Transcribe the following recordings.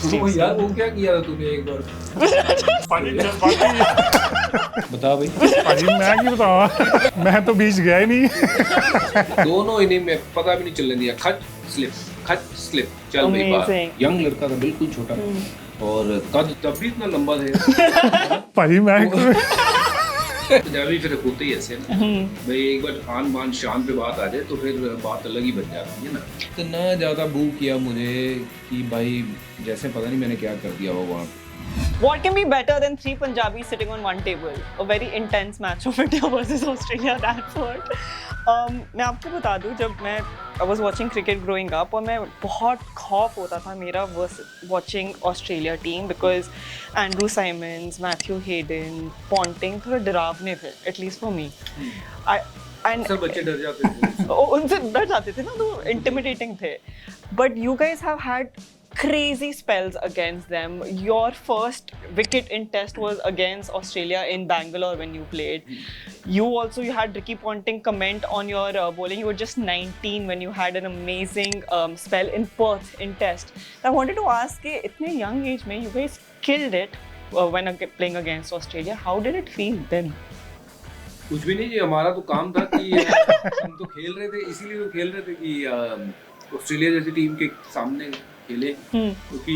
वो यार वो क्या किया था तूने एक बार? पाजी जज्बाती बता भाई। पाजी मैं क्यों बताऊँ, मैं तो बीच गया ही नहीं। दोनों इनिंग में पता भी नहीं चलने दिया, खच स्लिप चल भाई बाहर। Amazing. यंग लड़का था, बिल्कुल छोटा, और कद तब भी इतना लंबा था। पाजी मैं पंजाबी फिर होते ही ऐसे ना भाई, एक बार आन बान शान पे बात आ जाए तो फिर बात अलग ही बन जाती है ना। इतना ज्यादा बू किया मुझे कि भाई जैसे पता नहीं मैंने क्या कर दिया हो वहाँ। What can be better than three Punjabis sitting on one table? A very intense match of India versus Australia. That's what. मैं आपको बता दूँ, जब मैं I was watching cricket growing up और मैं बहुत खौफ होता था मेरा watching Australia team because Andrew Symonds, Matthew Hayden, Ponting थोड़ा डरावने थे, at least for me. सब बच्चे डर जाते थे। उनसे डर जाते थे ना, तो intimidating थे. But you guys have had crazy spells against them. Your first wicket in test was against Australia in Bangalore when you played. You had Ricky Ponting comment on your bowling. You were just 19 when you had an amazing spell in Perth in test. I wanted to ask, itne young age mein you guys killed it when playing against Australia. How did it feel then? कुछ भी नहीं जी, हमारा तो काम था कि हम तो खेल रहे थे, इसीलिए तो खेल रहे थे कि ऑस्ट्रेलिया जैसी टीम के सामने खेले, क्योंकि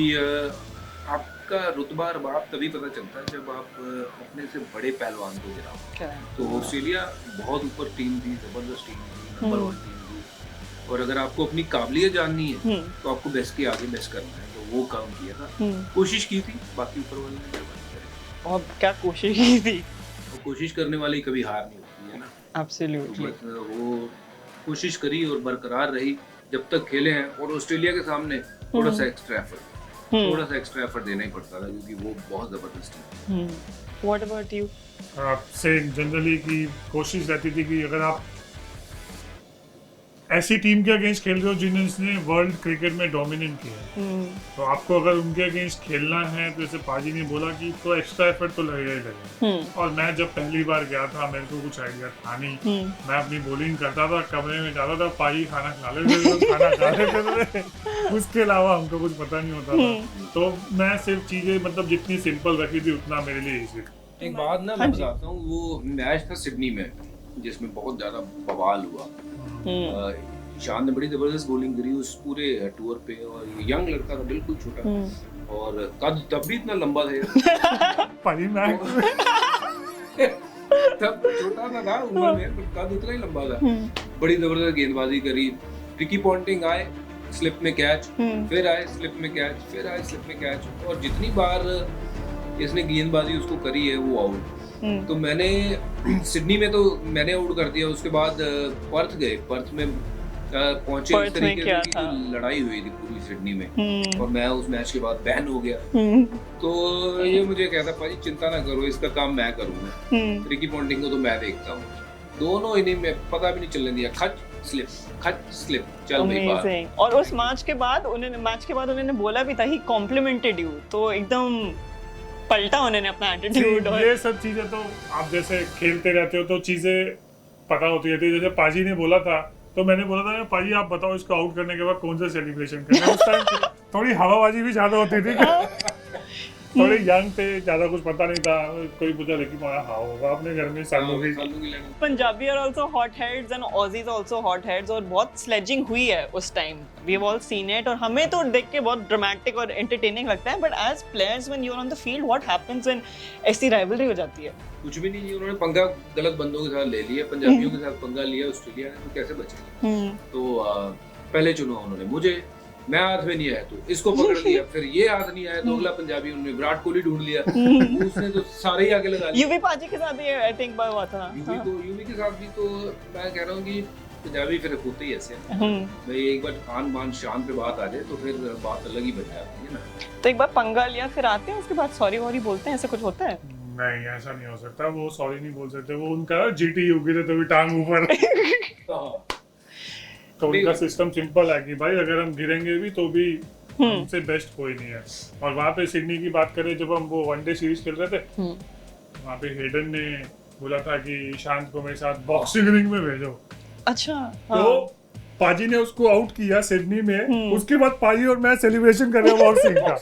आपका रुतबा रबाब तभी पता चलता है जब आप अपने से बड़े पहलवान को गिराओ। तो ऑस्ट्रेलिया बहुत ऊपर टीम थी, जबरदस्त टीम थी, नंबर 1 टीम थी, और अगर आपको अपनी काबिलियत जाननी है तो आपको बेस्ट के आगे बेस्ट करना है, तो वो काम किया था, कोशिश की थी, बाकी ऊपर वाले ने करवाई। और क्या कोशिश की थी? वो कोशिश करने वाली कभी हार नहीं होती है ना। Absolutely. तो वो कोशिश करी और बरकरार रही जब तक खेले हैं, और ऑस्ट्रेलिया के सामने थोड़ा सा एक्स्ट्रा एफर्ट देना ही पड़ता था, क्योंकि वो बहुत जबरदस्त है। What about you? आपसे जनरली की कोशिश रहती थी कि अगर आप ऐसी टीम के अगेंस्ट खेल रहे हो जिन्होंने वर्ल्ड क्रिकेट में डोमिनेट किया है, तो आपको अगर उनके अगेंस्ट खेलना है, तो जैसे पाजी ने बोला कि तो एक्स्ट्रा एफर्ट तो लगेगा ही लगेगा। और मैं जब पहली बार गया था, मेरे को कुछ आइडिया था नहीं, मैं अपनी बॉलिंग करता था, कमरे में जाता था, पाजी खाना खा लेते थे, खाना खा लेते थे, उसके अलावा हमको कुछ पता नहीं होता था। तो मैं सिर्फ चीजें मतलब जितनी सिंपल रखी थी उतना मेरे लिए ईजी था। एक बात ना मैं बताता हूँ, वो मैच था सिडनी में जिसमें बहुत ज्यादा बवाल हुआ। ईशान ने बड़ी जबरदस्त बॉलिंग करी उस पूरे टूर पे, और यंग लड़का था, बिल्कुल छोटा, और कद तब भी इतना लंबा था। पाजी मैं तब छोटा था उम्र में, पर कद उतना ही लंबा था। बड़ी जबरदस्त गेंदबाजी करी। रिकी पॉन्टिंग आए, स्लिप में कैच, फिर आए स्लिप में कैच, फिर आए स्लिप में कैच, और जितनी बार इसने गेंदबाजी उसको करी है वो आउट। तो मैंने सिडनी में तो मैंने आउट कर दिया, उसके बाद पर्थ गए, पर्थ में पहुंचे, इस तरीके से लड़ाई हुई थी पूरी सिडनी में, और मैं उस मैच के बाद बैन हो गया। तो ये मुझे कहता, पाजी चिंता ना करो, इसका काम मैं करूंगा, रिकी पॉन्टिंग को तो मैं देखता हूँ। दोनों इनिंग में पता भी नहीं चलने दिया, खच स्लिप चल भाई बाहर। और उस मैच के बाद उन्होंने बोला भी था, ही कॉम्प्लीमेंटेड यू, तो एकदम पलटा उन्होंने अपना एटीट्यूड। और ये सब चीजें तो आप जैसे खेलते रहते हो तो चीजें पता होती रहती है। जैसे पाजी ने बोला था, तो मैंने बोला था पाजी आप बताओ इसको आउट करने के बाद कौन सा सेलिब्रेशन करना है। उस टाइम थोड़ी हवाबाजी भी ज्यादा होती थी, थोड़े यंग थे, ज्यादा कुछ पता नहीं था। कोई पूछा लेकिन हाँ होगा अपने घर में सालों की। Punjabi are also hot heads and Aussies also hot heads, और बहुत स्लेजिंग हुई है उस time, we have all seen it, और हमें तो देख के बहुत ड्रामेटिक और एंटरटेनिंग लगता है। But as players when you are on the field, what happens when ऐसी राइवलरी हो जाती है? कुछ भी नहीं, उन्होंने पंगा गलत बंदों के साथ ले लिया, पंजाबियों के साथ पंगा लिया ऑस्ट्रेलिया ने, तो कैसे बचेंगे? तो पहले चुना उन्होंने मुझे, मैं हाथ में नहीं आया तो इसको पकड़ लिया, फिर ये हाथ नहीं आया तो अगला पंजाबी, उन्होंने विराट कोहली ढूंढ लिया, उसने तो सारे ही आगे लगा लिया। यूवी पाजी के साथ भी आई थिंक हुआ था। यूवी के साथ भी, तो मैं कह रहा हूँ कि पंजाबी फिर होते ही ऐसे हैं भाई, एक बार आन बान शान पे बात आ जाए तो फिर बात अलग ही बन जाती है ना। तो एक बार पंगा लिया, फिर आते हैं उसके बाद सॉरी वॉरी बोलते हैं, ऐसा कुछ होता है? नहीं, ऐसा नहीं हो सकता, वो सॉरी नहीं बोल सकते, वो उनका जीटी यूगी थे तभी टांग ऊपर। तो उनका सिस्टम सिंपल है कि भाई अगर हम गिरेंगे भी तो भी हमसे बेस्ट कोई नहीं है। और वहाँ पे सिडनी की बात करें, जब हम वो वनडे सीरीज खेल रहे थे, वहाँ पे हेडन ने बोला था कि ईशांत को मेरे साथ बॉक्सिंग रिंग में भेजो। अच्छा। तो पाजी ने उसको आउट किया सिडनी में, उसके बाद पाजी और मैं सेलिब्रेशन कर रहे हैं बॉक्सिंग का।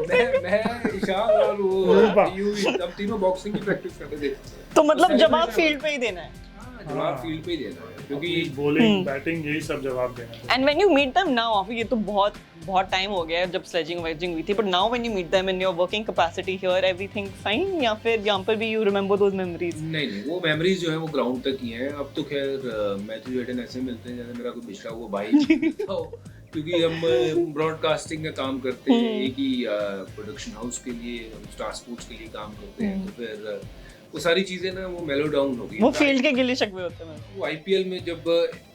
मैं ईशान और वो यूवी हम तीनों बॉक्सिंग की प्रैक्टिस करते थे। तो मतलब जवाब फील्ड पे ही देना है। जवाब फील्ड पे ही देना है क्योंकि बॉलिंग बैटिंग यही सब जवाब देना है। And when you meet them now, ये तो बहुत टाइम हो गया है जब स्लेजिंग वेजिंग हुई थी, but now when you meet them in your working capacity here, everything fine, या फिर यहाँ पर भी यू रिमेंबर दोस मेमोरीज? नहीं, वो मेमोरीज जो है वो ग्राउंड तक ही हैं। अब तो खैर मैथ्यू जेडन ऐसे मिलते हैं जैसे मेरा कोई पिछड़ा हुआ भाई क्योंकि हम ब्रॉडकास्टिंग का काम करते हैं, एक ही प्रोडक्शन हाउस के लिए, हम स्टार स्पोर्ट्स के लिए काम करते हैं, तो फिर वो सारी चीजें ना वो मेलो डाउन हो गई। वो फील्ड के गिले शिकवे होते हैं। वो आईपीएल में जब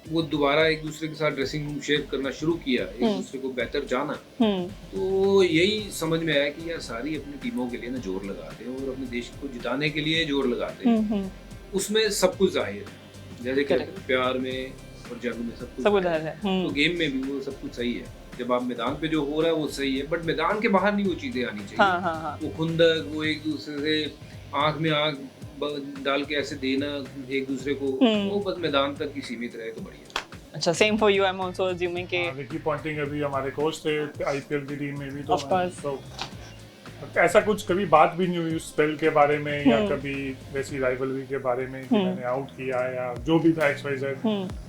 वो दोबारा एक दूसरे के साथ ड्रेसिंग रूम शेयर करना शुरू किया, एक दूसरे को बेहतर जाना, तो यही समझ में आया कि यार सारी अपनी टीमों के लिए ना जोर लगाते हैं और अपने देश को जिताने के लिए जोर लगाते हैं। उसमें सब कुछ जाहिर है, जैसे कि प्यार में और जंग में सब कुछ है। तो गेम में भी वो सब कुछ सही है। जब आप मैदान पे जो हो रहा है वो सही है, बट मैदान के बाहर नहीं वो चीजें आनी चाहिए। वो खुंदक, वो एक दूसरे से आंख में आंख डाल के ऐसे देना एक दूसरे को, वो बस मैदान तक ही सीमित रहे तो बढ़िया। अच्छा, same for you. I am also assuming कि विकी पॉन्टिंग अभी हमारे कोच थे आईपीएल की टीम में भी, तो ऑफ कोर्स तो ऐसा कुछ कभी बात भी नहीं हुई उस स्पेल के बारे में या कभी वैसी राइवलरी के बारे में कि मैंने आउट किया या जो भी था XYZ,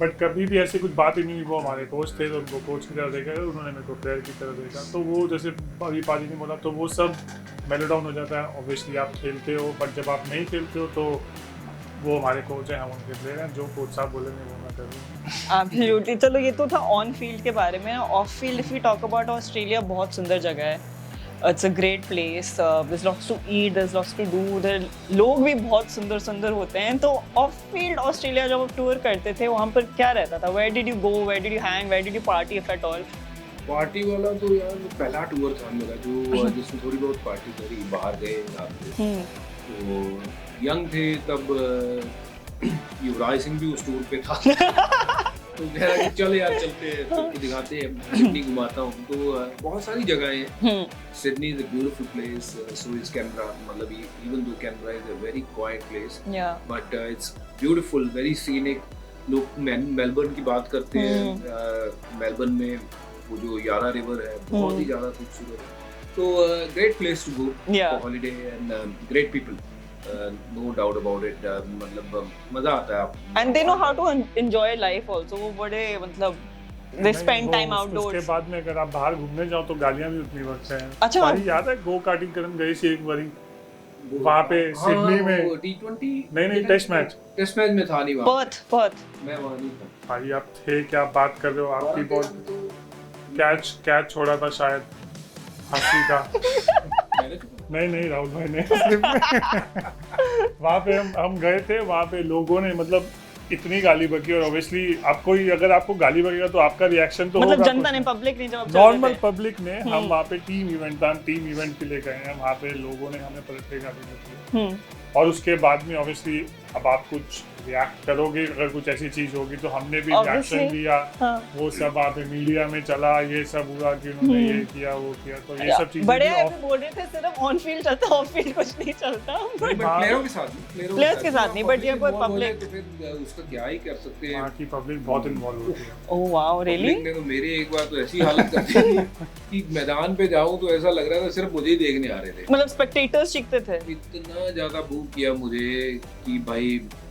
बट कभी भी ऐसी कुछ बात ही नहीं हुई। वो हमारे कोच थे तो उनको कोच की तरह देखा, उन्होंने मेरे को प्लेयर की तरह देखा, तो वो जैसे अभी पाजी ने बोला तो वो सब मेलो डाउन हो जाता है। ऑब्वियसली आप खेलते हो, बट जब आप नहीं खेलते हो तो वो हमारे कोच हैं, हम उनके प्लेयर हैं, जो कोच साहब बोलेंगे वो मैं करूँगा। एब्सोल्युटली। चलो ये तो था ऑन फील्ड के बारे में। Of field if you talk about Australia, बहुत सुंदर जगह है। It's a great place. There's lots to eat, there's lots to do. लोग भी बहुत सुंदर होते हैं। तो ऑफ फील्ड ऑस्ट्रेलिया जब आप टूर करते थे वहाँ पर क्या रहता था? Where did you go? Where did you hang? Where did you party if at all? Party वाला तो यार पहला टूर था मेरा जो जिसमें थोड़ी बहुत पार्टी करी, बाहर गए रात में। तो यंग थे तब, युवराज सिंह भी उस टूर पे था तो कह रहा कि चल यार चलते हैं, सबको दिखाते हैं, सिडनी घुमाता हूँ। तो बहुत सारी जगहें हैं। Sydney is a beautiful place, so is Canberra, मतलब even though Canberra is a very quiet place, but it's beautiful, very scenic. लोग मेलबर्न की बात करते हैं, मेलबर्न में वो जो यारा रिवर है बहुत ही ज्यादा खूबसूरत है। तो great place to go for holiday and great people, no doubt about it। मतलब मजा आता है। And they know how to enjoy life also। वो बड़े मतलब they spend time outdoors। उसके बाद में अगर आप बाहर घूमने जाओ तो गालियां भी उतनी बकते हैं। अच्छा, भाई याद है गो कार्टिंग करने गए थे एक बारी वहाँ पे सिडनी में, T20 नहीं टेस्ट मैच में था नहीं वहाँ। पर्थ मैं वहाँ नहीं था। भाई आप थे, क्या बात कर रहे हो? आपकी बॉल कैच छोड़ा था शायद हंसी का नहीं राहुल भाई ने वहाँ पे हम गए थे, वहाँ पे लोगों ने मतलब इतनी गाली बकी, और ऑब्वियसली अगर आपको गाली बकेगा तो आपका रिएक्शन तो मतलब होगा। जनता ने, पब्लिक ने, जब नॉर्मल पब्लिक ने, हम वहाँ पे टीम इवेंट के लिए गए हैं, वहाँ पे लोगों ने हमें पलट के गाली बकी, और उसके बाद में ऑब्वियसली अब आप कुछ रिएक्ट करोगे, अगर कुछ ऐसी चीज होगी तो हमने भी रिएक्शन दिया। वो सब आप मीडिया में चला, ये सब हुआ कि उन्होंने ये किया वो किया, तो ये सब चीजें बड़े बोल रहे थे सिर्फ ऑन फील्ड चलता, ऑफ फील्ड कुछ नहीं चलता। प्लेयरों के साथ नहीं, बट ये कोई पब्लिक तो फिर उसका क्या ही कर सकते हैं। वहाँ की पब्लिक बहुत इन्वॉल्व होती है। Oh wow, really? ने तो मेरे एक बार तो ऐसी हालत कर दी कि मैदान पे जाऊं तो ऐसा लग रहा था सिर्फ मुझे ही देखने आ रहे थे। मतलब स्पेक्टेटर्स चीखते थे? इतना ज्यादा बू किया मुझे कि भाई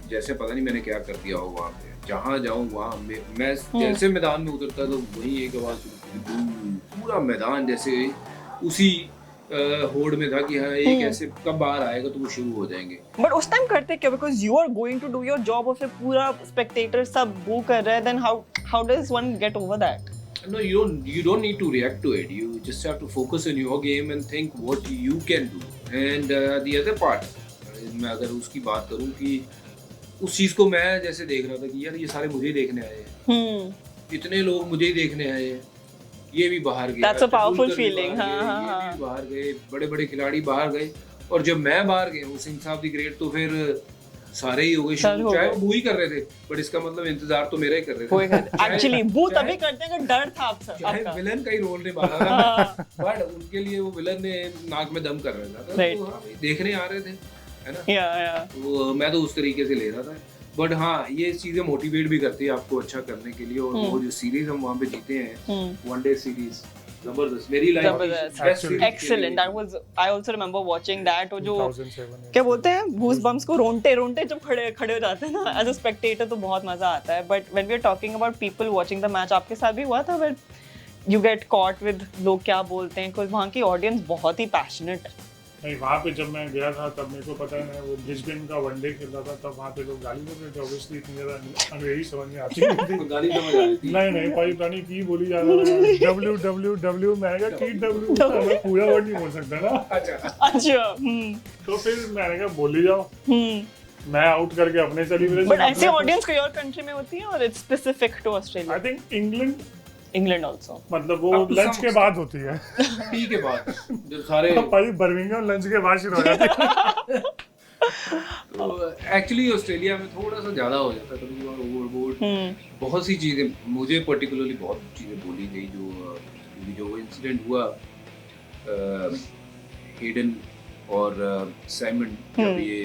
जैसे पता नहीं मैंने क्या कर दिया हो। वहाँ पे जहाँ जाऊँ वहाँ मैं जैसे मैदान में उतरता तो वही एक आवाज, पूरा मैदान जैसे उसी होड़ में था कि हाँ ये कैसे कब बाहर आएगा तो वो शुरू हो जाएंगे। बट उस टाइम करते क्या? Because you are going to do your job और फिर पूरा स्पेक्टेटर सब बू कर रहा है, then how does one get over that? No, you don't need to react to it. You just have to focus on your game and think what you can do. And the other part, मैं अगर उसकी बात करूँ कि उस चीज को मैं जैसे देख रहा था कि यार ये सारे मुझे ही देखने आए हैं, इतने लोग मुझे ही देखने आए हैं, ये भी बाहर गए, That's a powerful feeling। ये भी बाहर गए, बड़े खिलाड़ी बाहर गए, और जब मैं बाहर गया हूँ सिंह साहब दी ग्रेट तो फिर सारे ही हो गए, चाहे वो बू ही कर रहे थे, बट इसका मतलब इंतजार तो मेरा ही कर रहे थे। एक्चुअली बू तभी करते हैं कि डर था आपका, विलन का ही रोल निभाना था, बट उनके लिए वो विलन ने नाक में दम कर रहा था, तो हाँ देखने आ रहे थे, है ना? तो मैं तो उस तरीके से ले रहा था। बट हाँ ये चीजें मोटिवेट भी करती है आपको अच्छा करने के लिए, और वो जो सीरीज हम वहाँ पे जीते हैं, वनडे सीरीज, जबरदस्त मेरी लाइफ जबरदस्त, excellent. That was, I also remember watching that. और जो 2007 क्या बोलते हैं, गूस बम्स को रोंटे जब खड़े हो जाते हैं ना, एज अ स्पेक्टेटर तो बहुत मजा आता है. But when we are talking about people watching the match, आपके साथ भी हुआ था when you get caught with लोग क्या बोलते हैं, बिकॉज वहाँ की ऑडियंस बहुत ही पैशनेट है. नहीं, वहाँ पे जब मैं गया था तब मेरे को पता है, मैं वो ब्रिस्बेन का वनडे खेल रहा था, तब वहाँ पे लोग गाली कर रहे थे. ऑब्वियसली इतनी ज़्यादा अंग्रेजी समझ में आती नहीं थी. गाली समझ आ रही थी. नहीं पाई प्राणी की बोली जा रहा है WWW, मैं कहा TW, मैं पूरा वर्ड नहीं बोल सकता ना. अच्छा. तो फिर मैंने कहा बोल ही जाओ. मैं आउट करके अपने सेलिब्रेशन. बट ऐसी ऑडियंस कोई और कंट्री में होती है और it's specific to Australia? I think England also. मतलब वो लंच के बाद होती है. टी के बाद जो सारे भाई बर्मिंघम लंच के बाद शुरू हो जाती है. तो एक्चुअली ऑस्ट्रेलिया में थोड़ा सा ज्यादा हो जाता है कभी कभार ओवरबोर्ड. बहुत सी चीजें मुझे पर्टिकुलरली बहुत चीजें बोली गई. जो इंसिडेंट हुआ हेडन और साइमन जब ये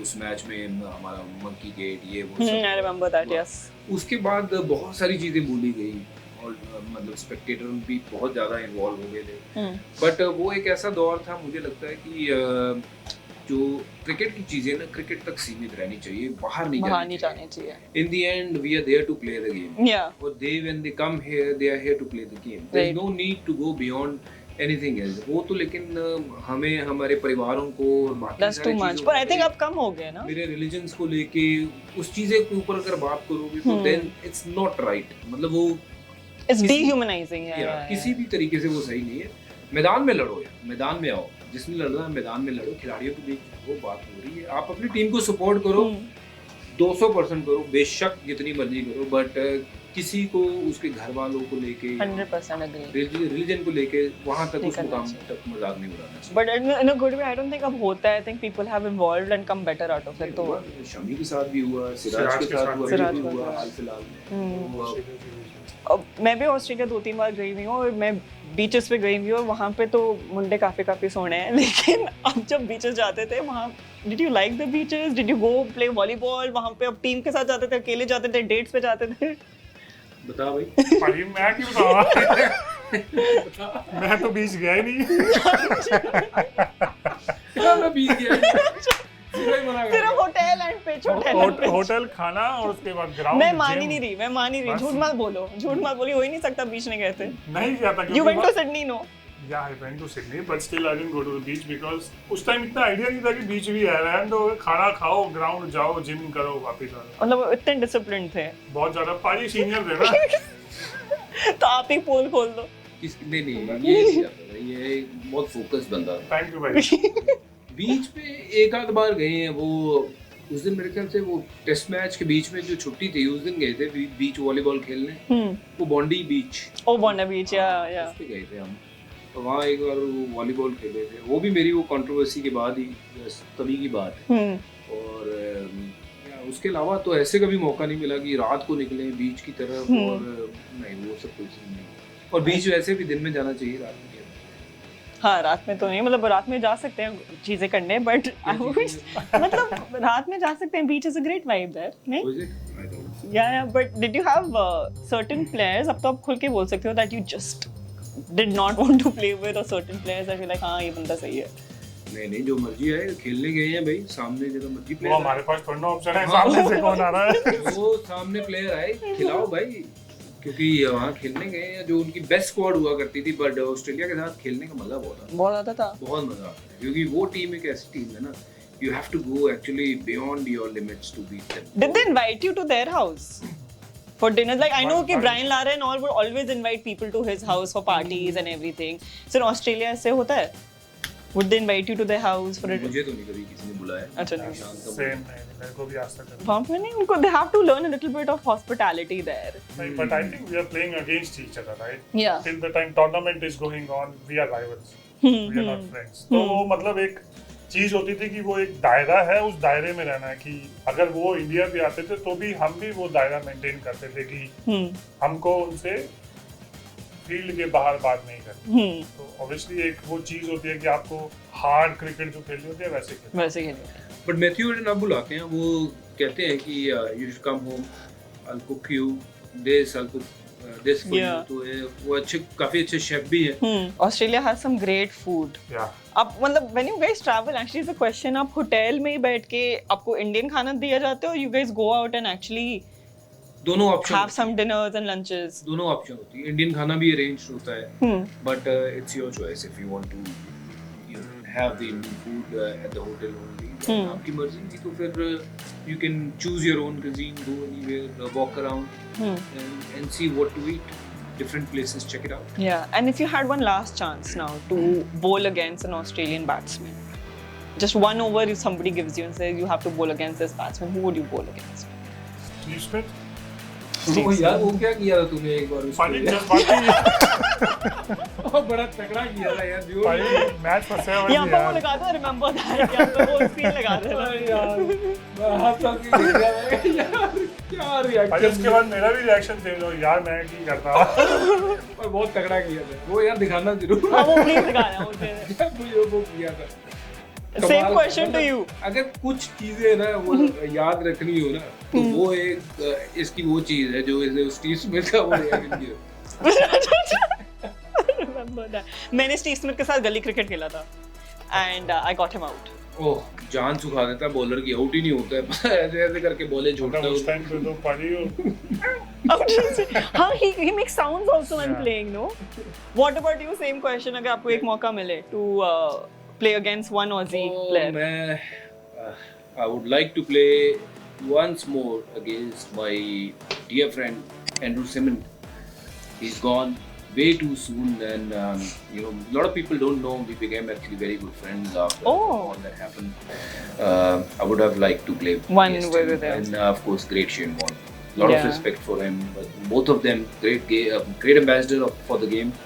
उस मैच में हमारा मंकी गेट ये वो आई रिमेंबर दैट. यस. उसके बाद बहुत सारी चीजें बोली गई और मतलब स्पेक्टेटर भी बहुत ज़्यादा इन्वॉल्व हो गए थे. बट वो एक ऐसा दौर था, मुझे लगता है कि जो क्रिकेट की चीज़ें ना क्रिकेट तक सीमित रहनी चाहिए, बाहर नहीं जानी चाहिए. In the end we are there to play the game. और they when they come here they are here to play the game. There is no need to go beyond anything else. वो तो लेकिन हमें हमारे परिवारों को That's too much. पर I think अब कम हो गया ना. मेरे रिलीजन्स को लेके उस चीज़ें के ऊपर अगर बात करोगे तो देन इट्स नॉट राइट. मतलब वो It's dehumanizing है. किसी भी तरीके से वो सही नहीं है. मैदान में लड़ो यार, मैदान में आओ, जिसने लड़ना है मैदान में लड़ो. खिलाड़ियों के बीच वो बात हो रही है, आप अपनी टीम को सपोर्ट करो, 200% करो, बेशक जितनी मर्जी करो. बट किसी को उसके घर वालों को लेके 100% agree. रिलीजन को लेके वहां तक उस मुकाम तक मजाक नहीं उड़ाना चाहिए. But in a good way, I don't think अब होता है. I think people have evolved and come better out of it. तो शमी के साथ भी हुआ, सिराज के साथ हुआ हाल फिलहाल में. अब मैं भी ऑस्ट्रेलिया 2-3 बार गई हुई हूँ और मैं बीचेस पे गई हुई हूँ और वहाँ पे तो मुंडे काफी सोने हैं. लेकिन अब जब बीचेस जाते थे वहाँ, did you like the beaches? Did you go play volleyball वहाँ पे? अब टीम के साथ जाते थे, अकेले जाते थे, डेट्स पे जाते थे? बता भाई. मैं क्यों बताऊँ? मैं तो बीच गया ही नहीं. मैं बीच गया सिर्फ होटल एंड पिच, होटल खाना और उसके बाद ग्राउंड. मैं मान ही नहीं रही. झूठ मत बोलो. हो ही नहीं सकता. बीच नहीं गए थे. नहीं गया था. You went to Sydney, no? Yeah, I went to Sydney, but still I didn't go to the beach because उस टाइम इतना आइडिया नहीं था कि बीच भी है. रहने दो, खाना खाओ, ग्राउंड जाओ, जिम करो, वापस आओ. मतलब इतने डिसिप्लिन थे. बहुत ज्यादा. पाजी सीनियर थे ना. तो आप ही पोल खोल दो. नहीं ये बहुत फोकस बंदा. थैंक यू भाई. बीच पे एक आध बार गए हैं. वो उस दिन मेरे ख्याल से वो टेस्ट मैच के बीच में जो छुट्टी थी उस दिन गए थे बीच वॉलीबॉल खेलने. वो बॉन्डी बीच. बॉन्डी बीच या उस पे गए थे हम. तो वहाँ एक बार वॉलीबॉल खेले थे. वो भी मेरी वो कंट्रोवर्सी के बाद ही तभी की बात है. और उसके अलावा तो ऐसे कभी मौका नहीं मिला कि रात को निकले बीच की तरफ. और नहीं, वो सब कुछ नहीं. और बीच वैसे भी दिन में जाना चाहिए, रात में. हाँ, रात में तो नहीं. मतलब रात में जा सकते हैं चीजें करने, बट मतलब रात में जा सकते हैं. Beach is a great vibe there, नहीं? या but did you have certain players, अब तो आप खुल के बोल सकते हो, that you just did not want to play with, और certain players I feel like हाँ ये बंदा सही है? नहीं, जो मर्जी है खेलने गए हैं भाई. सामने जो मर्जी प्लेयर, वो हमारे पास थोड़ा ऑप्शन है सामने से कौन आ रहा है. वो सामने प्लेयर आए, खिलाओ भाई. क्योंकि वहाँ खेलने गए हैं जो उनकी बेस्ट स्क्वाड हुआ करती थी. बट ऑस्ट्रेलिया के साथ खेलने का मजा बहुत आता था. बहुत मजा आता है क्योंकि वो टीम एक ऐसी टीम है ना, you have to go actually beyond your limits to beat them. Did they invite you to their house for dinner? Like I know कि Brian Lara and all would always invite people to his house for parties and everything. So in Australia ऐसे होता है? Would they invite you to their house for a? मुझे तो नहीं कभी किसी ने बुलाया. अच्छा नहीं. Same नहीं, मेरे को भी आज तक. वहाँ पे नहीं, उनको they have to learn a little bit of hospitality there. नहीं, but I think we are playing against each other, right? Yeah. Till the time tournament is going on, we are rivals. We are not friends. तो वो मतलब एक चीज होती थी कि वो एक दायरा है, उस दायरे में रहना है. कि अगर वो इंडिया भी आते थे तो भी हम भी वो दायरा मेंटेन करते थे कि हमको उनसे फील्ड के बाहर बात नहीं करनी. तो ऑब्वियसली एक वो चीज होती है कि आपको हार्ड क्रिकेट जो खेलनी होती है वैसे खेलनी. बट मैथ्यू हेडन आप बुलाते हैं, वो कहते हैं कि you should come home, I will cook you this, I will cook this for Yeah. you. तो वो काफी अच्छे शेफ भी है. Australia has some great food. Yeah. आप मतलब when you guys travel, actually is a question, आप hotel में ही बैठ के आपको इंडियन खाना दिया जाता है, or you guys go out and actually दोनों option. have some dinners and lunches? दोनों ऑप्शन होती है. इंडियन खाना भी अरेंज होता है. But it's your choice if you want to have the Indian food at the hotel only. आपकी मर्जी की तो फिर you can choose your own cuisine, go anywhere, walk around and see what to eat. Different places, check it out. Yeah, and if you had one last chance now to bowl against an Australian batsman, just one over if somebody gives you and says you have to bowl against this batsman, who would you bowl against? Steve Smith. तो यार वो क्या किया था तूने एक बार पानी उसको? जज्बाती वो बड़ा तगड़ा किया था यार जो. भाई मैच फंसे हुए यहाँ पर वो लगा दो, remember that, यहाँ पर वो scene लगा देना. यार मैं हंस के देख रहा था यार क्या रिएक्शन. भाई उसके बाद मेरा भी रिएक्शन चेंज हो यार मैं की करता. और बहुत तगड़ा किया था वो यार. दिखाना जरूर. हाँ, वो please दिखाना मुझे. यार वो किया था. Same question to you. अगर कुछ चीजें ना वो याद रखनी हो ना तो वो एक इसकी वो चीज है जो इसे स्टीव स्मिथ का वो रिएक्शन किया. Remember that. मैंने स्टीव स्मिथ के साथ गली क्रिकेट खेला था and I got him out. ओह जान सुखा देता है बॉलर की. आउट ही नहीं होता है. ऐसे ऐसे करके बॉलें छोड़ता उस है. टाइम पे तो पड़ी हो. हाँ, he makes sounds also when playing, no? What about you? Same question. अगर आपको एक मौका मिले to play against one Aussie player. मैं I would like to play once more against my dear friend Andrew Symonds. He's gone way too soon, and you know, a lot of people don't know we became actually very good friends after all that happened. I would have liked to play One against with him. him. And of course, great Shane Warne. Lot Yeah. of respect for him, but both of them great ambassador for the game,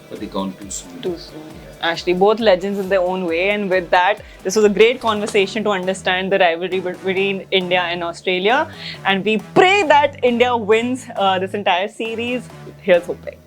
but they gone too soon. Too soon. Actually, both legends in their own way, and with that, this was a great conversation to understand the rivalry between India and Australia. And we pray that India wins this entire series. Here's hoping.